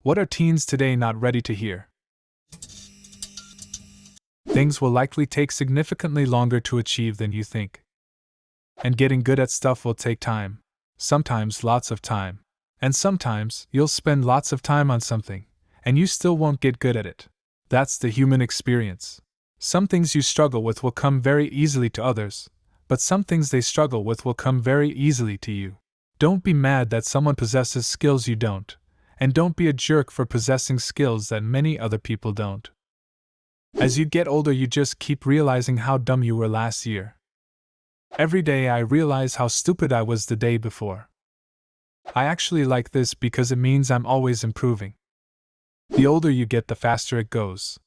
What are teens today not ready to hear? Things will likely take significantly longer to achieve than you think. And getting good at stuff will take time. Sometimes lots of time. And sometimes you'll spend lots of time on something, and you still won't get good at it. That's the human experience. Some things you struggle with will come very easily to others, but some things they struggle with will come very easily to you. Don't be mad that someone possesses skills you don't, and don't be a jerk for possessing skills that many other people don't. As you get older, you just keep realizing how dumb you were last year. Every day I realize how stupid I was the day before. I actually like this because it means I'm always improving. The older you get, the faster it goes.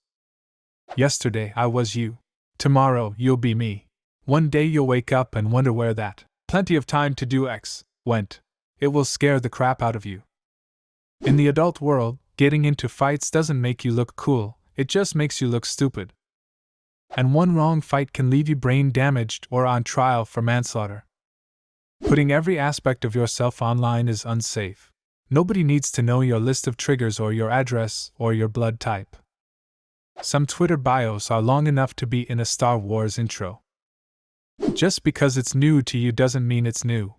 Yesterday I was you. Tomorrow you'll be me. One day you'll wake up and wonder where that plenty of time to do X went. It will scare the crap out of you. In the adult world, getting into fights doesn't make you look cool, it just makes you look stupid. And one wrong fight can leave you brain damaged or on trial for manslaughter. Putting every aspect of yourself online is unsafe. Nobody needs to know your list of triggers or your address or your blood type. Some Twitter bios are long enough to be in a Star Wars intro. Just because it's new to you doesn't mean it's new.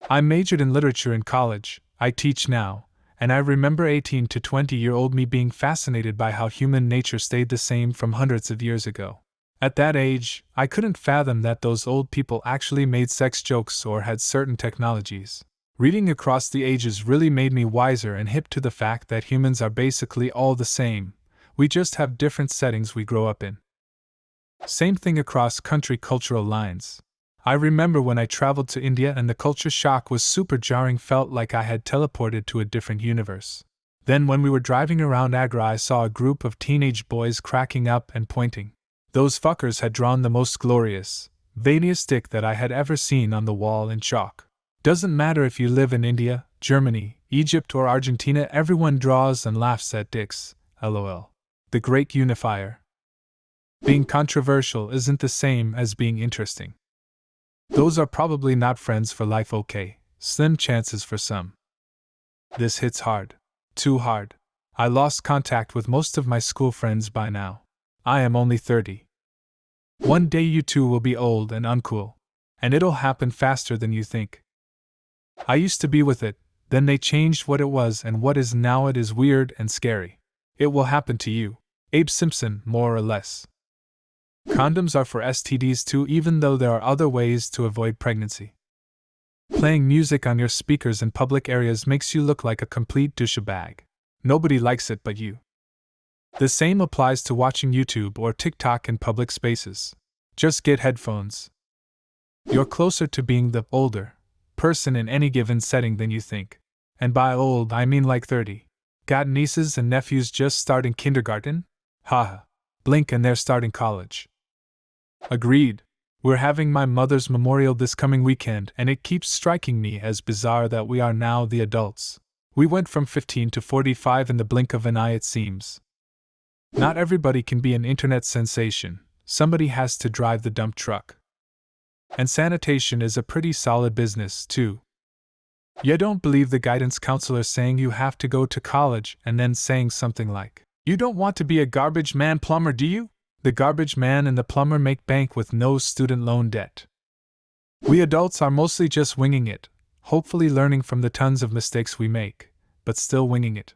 I majored in literature in college, I teach now, and I remember 18 to 20-year-old me being fascinated by how human nature stayed the same from hundreds of years ago. At that age, I couldn't fathom that those old people actually made sex jokes or had certain technologies. Reading across the ages really made me wiser and hip to the fact that humans are basically all the same, we just have different settings we grow up in. Same thing across country cultural lines. I remember when I traveled to India and the culture shock was super jarring, felt like I had teleported to a different universe. Then when we were driving around Agra, I saw a group of teenage boys cracking up and pointing. Those fuckers had drawn the most glorious, veiniest dick that I had ever seen on the wall in chalk. Doesn't matter if you live in India, Germany, Egypt or Argentina, everyone draws and laughs at dicks, lol. The great unifier. Being controversial isn't the same as being interesting. Those are probably not friends for life, okay, slim chances for some. This hits hard. Too hard. I lost contact with most of my school friends by now. I am only 30. One day you too will be old and uncool. And it'll happen faster than you think. I used to be with it, then they changed what it was, and what is now it is weird and scary. It will happen to you. Abe Simpson, more or less. Condoms are for STDs too, even though there are other ways to avoid pregnancy. Playing music on your speakers in public areas makes you look like a complete douchebag. Nobody likes it but you. The same applies to watching YouTube or TikTok in public spaces. Just get headphones. You're closer to being the older person in any given setting than you think. And by old, I mean like 30. Got nieces and nephews just starting kindergarten? Haha. Blink and they're starting college. Agreed. We're having my mother's memorial this coming weekend, and it keeps striking me as bizarre that we are now the adults. We went from 15 to 45 in the blink of an eye, it seems. Not everybody can be an internet sensation. Somebody has to drive the dump truck. And sanitation is a pretty solid business, too. You don't believe the guidance counselor saying you have to go to college and then saying something like, "You don't want to be a garbage man plumber, do you?" The garbage man and the plumber make bank with no student loan debt. We adults are mostly just winging it, hopefully learning from the tons of mistakes we make, but still winging it.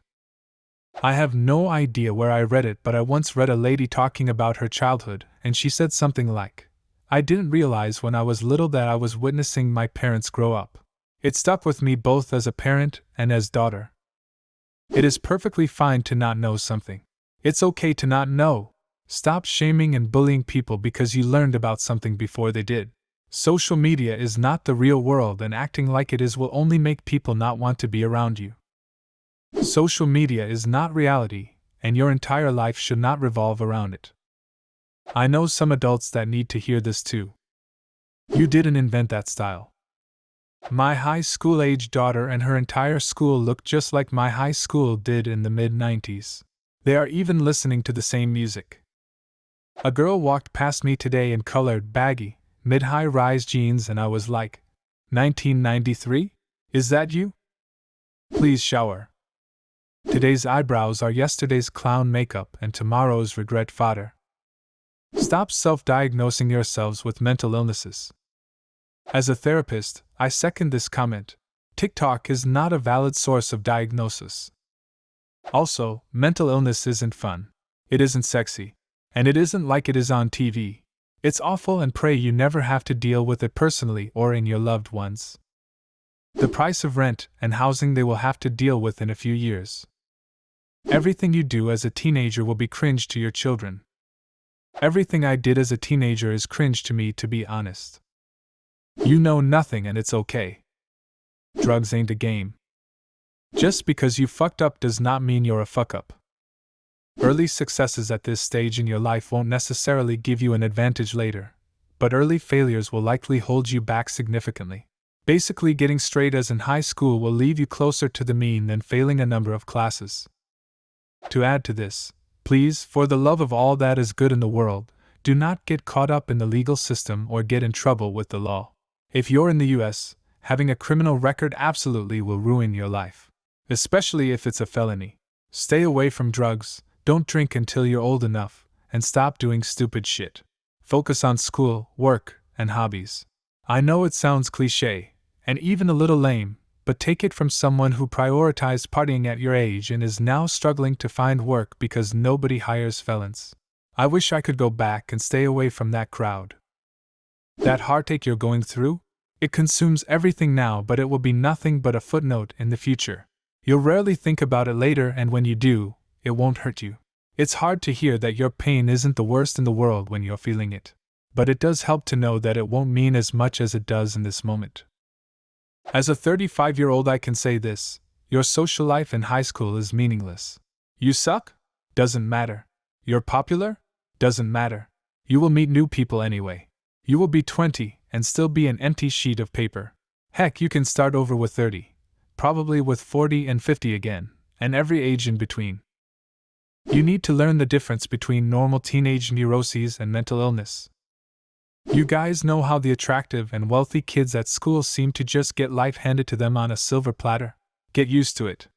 I have no idea where I read it, but I once read a lady talking about her childhood, and she said something like, "I didn't realize when I was little that I was witnessing my parents grow up." It stuck with me both as a parent and as daughter. It is perfectly fine to not know something. It's okay to not know. Stop shaming and bullying people because you learned about something before they did. Social media is not the real world, and acting like it is will only make people not want to be around you. Social media is not reality, and your entire life should not revolve around it. I know some adults that need to hear this too. You didn't invent that style. My high school-age daughter and her entire school look just like my high school did in the mid-90s. They are even listening to the same music. A girl walked past me today in colored, baggy, mid-high-rise jeans, and I was like, 1993? Is that you? Please shower. Today's eyebrows are yesterday's clown makeup and tomorrow's regret fodder. Stop self-diagnosing yourselves with mental illnesses. As a therapist, I second this comment. TikTok is not a valid source of diagnosis. Also, mental illness isn't fun. It isn't sexy. And it isn't like it is on TV. It's awful, and pray you never have to deal with it personally or in your loved ones. The price of rent and housing they will have to deal with in a few years. Everything you do as a teenager will be cringe to your children. Everything I did as a teenager is cringe to me, to be honest. You know nothing and it's okay. Drugs ain't a game. Just because you fucked up does not mean you're a fuck up. Early successes at this stage in your life won't necessarily give you an advantage later, but early failures will likely hold you back significantly. Basically, getting straight A's in high school will leave you closer to the mean than failing a number of classes. To add to this, please, for the love of all that is good in the world, do not get caught up in the legal system or get in trouble with the law. If you're in the US, having a criminal record absolutely will ruin your life. Especially if it's a felony. Stay away from drugs, don't drink until you're old enough, and stop doing stupid shit. Focus on school, work, and hobbies. I know it sounds cliché, and even a little lame, but take it from someone who prioritized partying at your age and is now struggling to find work because nobody hires felons. I wish I could go back and stay away from that crowd. That heartache you're going through? It consumes everything now, but it will be nothing but a footnote in the future. You'll rarely think about it later, and when you do, it won't hurt you. It's hard to hear that your pain isn't the worst in the world when you're feeling it. But it does help to know that it won't mean as much as it does in this moment. As a 35-year-old, I can say this: your social life in high school is meaningless. You suck? Doesn't matter. You're popular? Doesn't matter. You will meet new people anyway. You will be 20 and still be an empty sheet of paper. Heck, you can start over with 30, probably with 40 and 50 again, and every age in between. You need to learn the difference between normal teenage neuroses and mental illness. You guys know how the attractive and wealthy kids at school seem to just get life handed to them on a silver platter? Get used to it.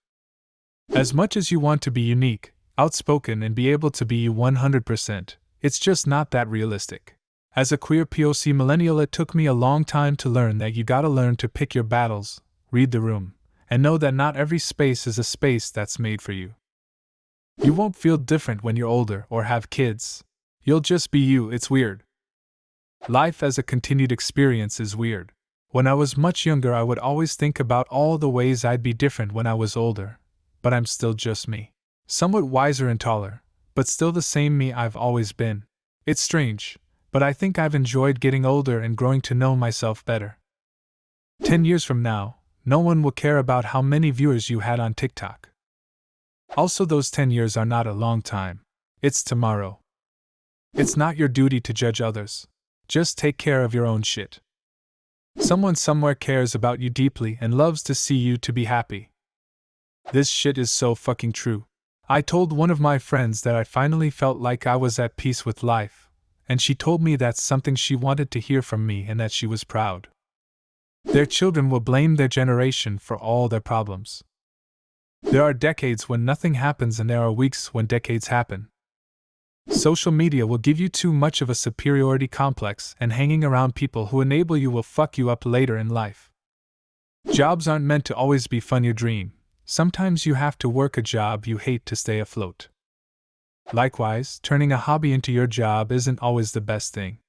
As much as you want to be unique, outspoken, and be able to be you 100%, it's just not that realistic. As a queer POC millennial, it took me a long time to learn that you gotta learn to pick your battles, read the room, and know that not every space is a space that's made for you. You won't feel different when you're older or have kids. You'll just be you. It's weird. Life as a continued experience is weird. When I was much younger, I would always think about all the ways I'd be different when I was older, but I'm still just me. Somewhat wiser and taller, but still the same me I've always been. It's strange, but I think I've enjoyed getting older and growing to know myself better. 10 years from now, no one will care about how many viewers you had on TikTok. Also, those 10 years are not a long time. It's tomorrow. It's not your duty to judge others. Just take care of your own shit. Someone somewhere cares about you deeply and loves to see you to be happy. This shit is so fucking true. I told one of my friends that I finally felt like I was at peace with life, and she told me that's something she wanted to hear from me and that she was proud. Their children will blame their generation for all their problems. There are decades when nothing happens, and there are weeks when decades happen. Social media will give you too much of a superiority complex, and hanging around people who enable you will fuck you up later in life. Jobs aren't meant to always be fun your dream. Sometimes you have to work a job you hate to stay afloat. Likewise, turning a hobby into your job isn't always the best thing.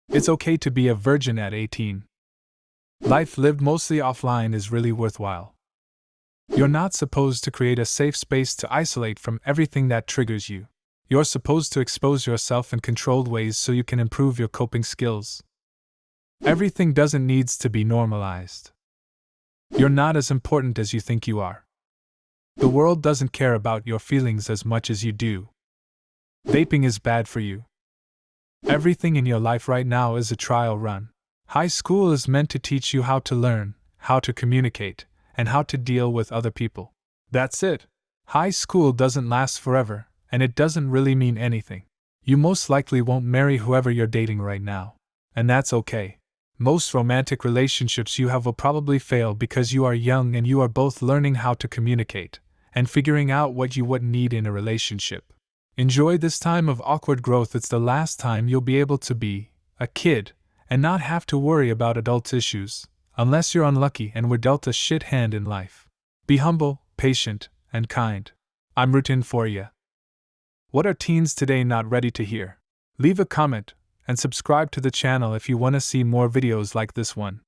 It's okay to be a virgin at 18. Life lived mostly offline is really worthwhile. You're not supposed to create a safe space to isolate from everything that triggers you. You're supposed to expose yourself in controlled ways so you can improve your coping skills. Everything doesn't need to be normalized. You're not as important as you think you are. The world doesn't care about your feelings as much as you do. Vaping is bad for you. Everything in your life right now is a trial run. High school is meant to teach you how to learn, how to communicate, and how to deal with other people. That's it. High school doesn't last forever, and it doesn't really mean anything. You most likely won't marry whoever you're dating right now. And that's okay. Most romantic relationships you have will probably fail because you are young and you are both learning how to communicate, and figuring out what you would need in a relationship. Enjoy this time of awkward growth. It's the last time you'll be able to be a kid and not have to worry about adult issues, unless you're unlucky and were dealt a shit hand in life. Be humble, patient, and kind. I'm rooting for ya. What are teens today not ready to hear? Leave a comment and subscribe to the channel if you want to see more videos like this one.